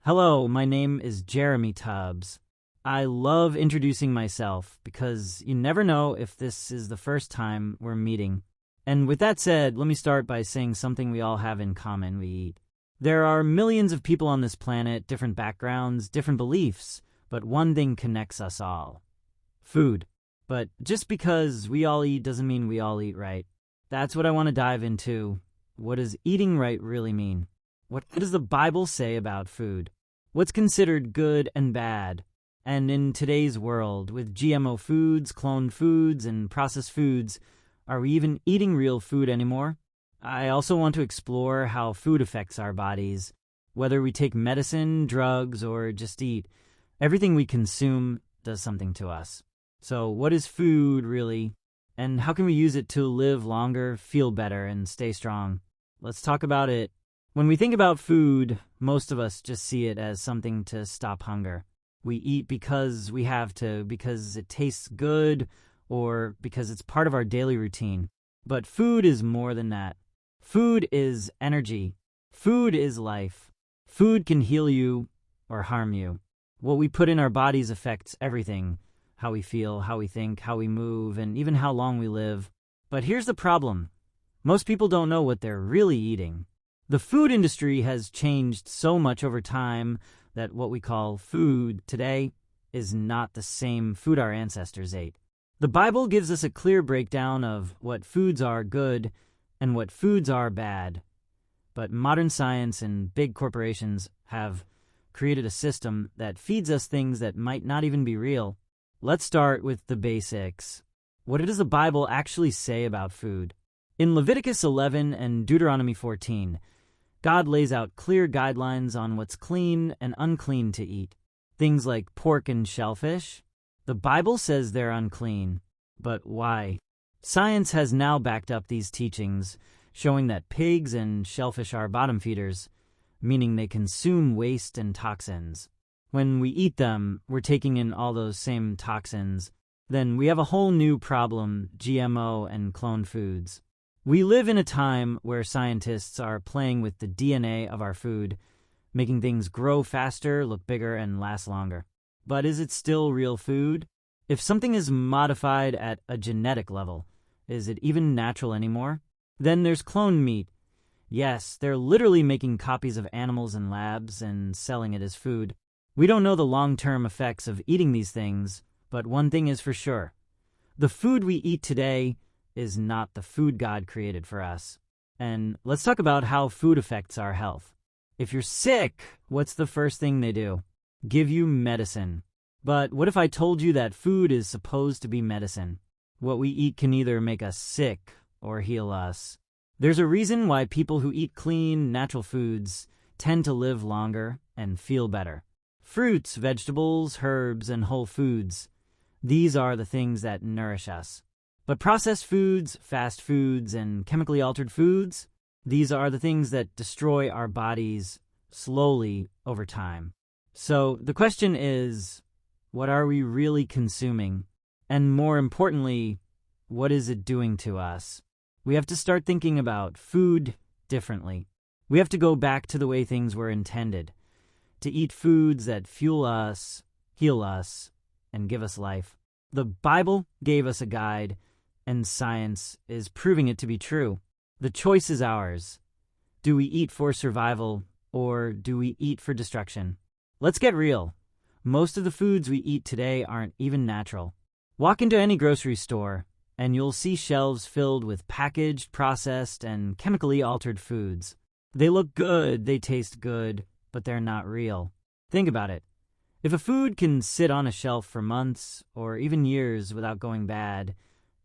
Hello, my name is Jeremy Tubbs. I love introducing myself because you never know if this is the first time we're meeting. And with that said, let me start by saying something we all have in common: we eat. There are millions of people on this planet, different backgrounds, different beliefs, but one thing connects us all: food. But just because we all eat doesn't mean we all eat right. That's what I want to dive into. What does eating right really mean? What does the Bible say about food? What's considered good and bad? And in today's world, with GMO foods, cloned foods, and processed foods, are we even eating real food anymore? I also want to explore how food affects our bodies. Whether we take medicine, drugs, or just eat, everything we consume does something to us. So what is food really? And how can we use it to live longer, feel better, and stay strong? Let's talk about it. When we think about food, most of us just see it as something to stop hunger. We eat because we have to, because it tastes good, or because it's part of our daily routine. But food is more than that. Food is energy. Food is life. Food can heal you or harm you. What we put in our bodies affects everything: how we feel, how we think, how we move, and even how long we live. But here's the problem. Most people don't know what they're really eating. The food industry has changed so much over time that what we call food today is not the same food our ancestors ate. The Bible gives us a clear breakdown of what foods are good and what foods are bad. But modern science and big corporations have created a system that feeds us things that might not even be real. Let's start with the basics. What does the Bible actually say about food? In Leviticus 11 and Deuteronomy 14, God lays out clear guidelines on what's clean and unclean to eat. Things like pork and shellfish. The Bible says they're unclean. But why? Science has now backed up these teachings, showing that pigs and shellfish are bottom feeders, meaning they consume waste and toxins. When we eat them, we're taking in all those same toxins. Then we have a whole new problem: GMO and cloned foods. We live in a time where scientists are playing with the DNA of our food, making things grow faster, look bigger, and last longer. But is it still real food? If something is modified at a genetic level, is it even natural anymore? Then there's cloned meat. Yes, they're literally making copies of animals in labs and selling it as food. We don't know the long-term effects of eating these things, but one thing is for sure: the food we eat today is not the food God created for us. And let's talk about how food affects our health. If you're sick, what's the first thing they do? Give you medicine. But what if I told you that food is supposed to be medicine? What we eat can either make us sick or heal us. There's a reason why people who eat clean, natural foods tend to live longer and feel better. Fruits, vegetables, herbs, and whole foods. These are the things that nourish us. But processed foods, fast foods, and chemically altered foods, these are the things that destroy our bodies slowly over time. So the question is, what are we really consuming? And more importantly, what is it doing to us? We have to start thinking about food differently. We have to go back to the way things were intended, to eat foods that fuel us, heal us, and give us life. The Bible gave us a guide, and science is proving it to be true. The choice is ours. Do we eat for survival, or do we eat for destruction? Let's get real. Most of the foods we eat today aren't even natural. Walk into any grocery store, and you'll see shelves filled with packaged, processed, and chemically altered foods. They look good, they taste good, but they're not real. Think about it. If a food can sit on a shelf for months, or even years without going bad,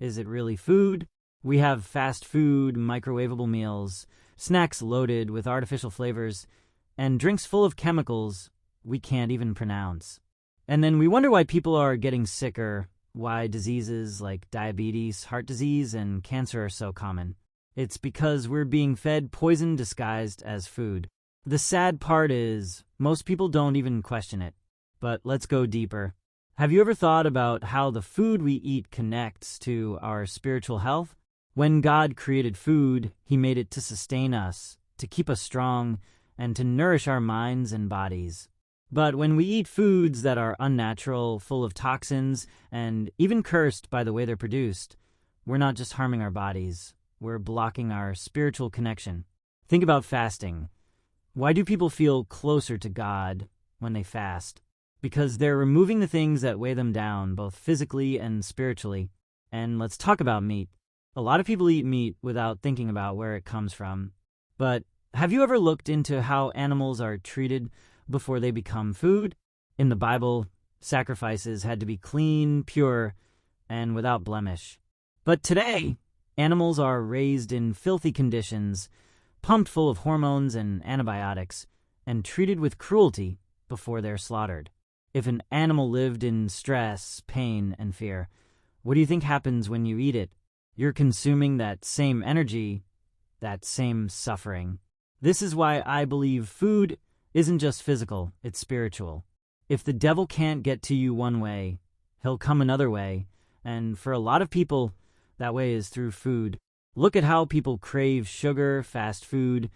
is it really food? We have fast food, microwavable meals, snacks loaded with artificial flavors, and drinks full of chemicals we can't even pronounce. And then we wonder why people are getting sicker, why diseases like diabetes, heart disease, and cancer are so common. It's because we're being fed poison disguised as food. The sad part is, most people don't even question it. But let's go deeper. Have you ever thought about how the food we eat connects to our spiritual health? When God created food, He made it to sustain us, to keep us strong, and to nourish our minds and bodies. But when we eat foods that are unnatural, full of toxins, and even cursed by the way they're produced, we're not just harming our bodies, we're blocking our spiritual connection. Think about fasting. Why do people feel closer to God when they fast? Because they're removing the things that weigh them down, both physically and spiritually. And let's talk about meat. A lot of people eat meat without thinking about where it comes from. But have you ever looked into how animals are treated before they become food? In the Bible, sacrifices had to be clean, pure, and without blemish. But today, animals are raised in filthy conditions, pumped full of hormones and antibiotics, and treated with cruelty before they're slaughtered. If an animal lived in stress, pain, and fear, what do you think happens when you eat it? You're consuming that same energy, that same suffering. This is why I believe food isn't just physical, it's spiritual. If the devil can't get to you one way, he'll come another way, and for a lot of people, that way is through food. Look at how people crave sugar, fast food,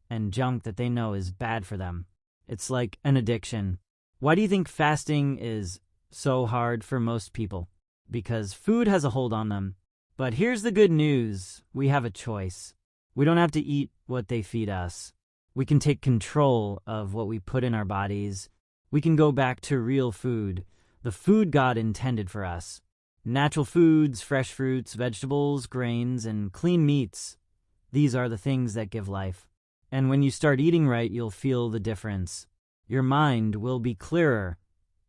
and junk that they know is bad for them. It's like an addiction. Why do you think fasting is so hard for most people? Because food has a hold on them. But here's the good news. We have a choice. We don't have to eat what they feed us. We can take control of what we put in our bodies. We can go back to real food, the food God intended for us. Natural foods, fresh fruits, vegetables, grains, and clean meats. These are the things that give life. And when you start eating right, you'll feel the difference. Your mind will be clearer,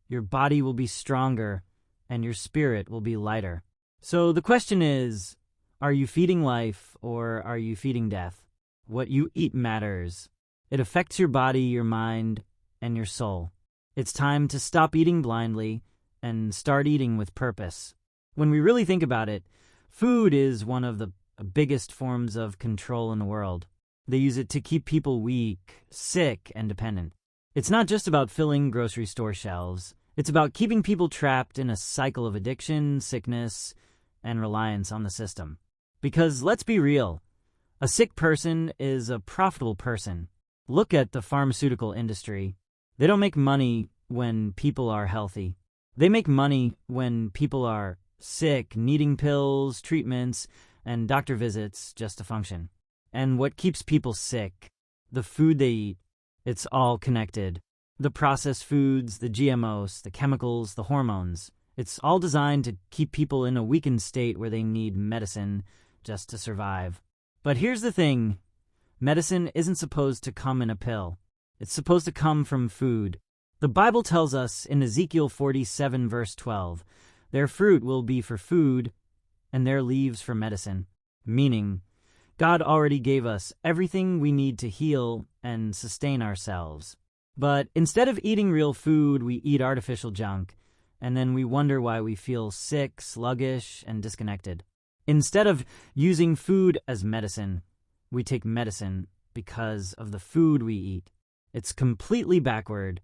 your body will be stronger, and your spirit will be lighter. So the question is, are you feeding life or are you feeding death? What you eat matters. It affects your body, your mind, and your soul. It's time to stop eating blindly and start eating with purpose. When we really think about it, food is one of the biggest forms of control in the world. They use it to keep people weak, sick, and dependent. It's not just about filling grocery store shelves. It's about keeping people trapped in a cycle of addiction, sickness, and reliance on the system. Because let's be real, a sick person is a profitable person. Look at the pharmaceutical industry. They don't make money when people are healthy. They make money when people are sick, needing pills, treatments, and doctor visits just to function. And what keeps people sick? The food they eat. It's all connected. The processed foods, the GMOs, the chemicals, the hormones. It's all designed to keep people in a weakened state where they need medicine just to survive. But here's the thing. Medicine isn't supposed to come in a pill. It's supposed to come from food. The Bible tells us in Ezekiel 47 verse 12, their fruit will be for food and their leaves for medicine. Meaning, God already gave us everything we need to heal and sustain ourselves. But instead of eating real food, we eat artificial junk, and then we wonder why we feel sick, sluggish, and disconnected. Instead of using food as medicine, we take medicine because of the food we eat. It's completely backward.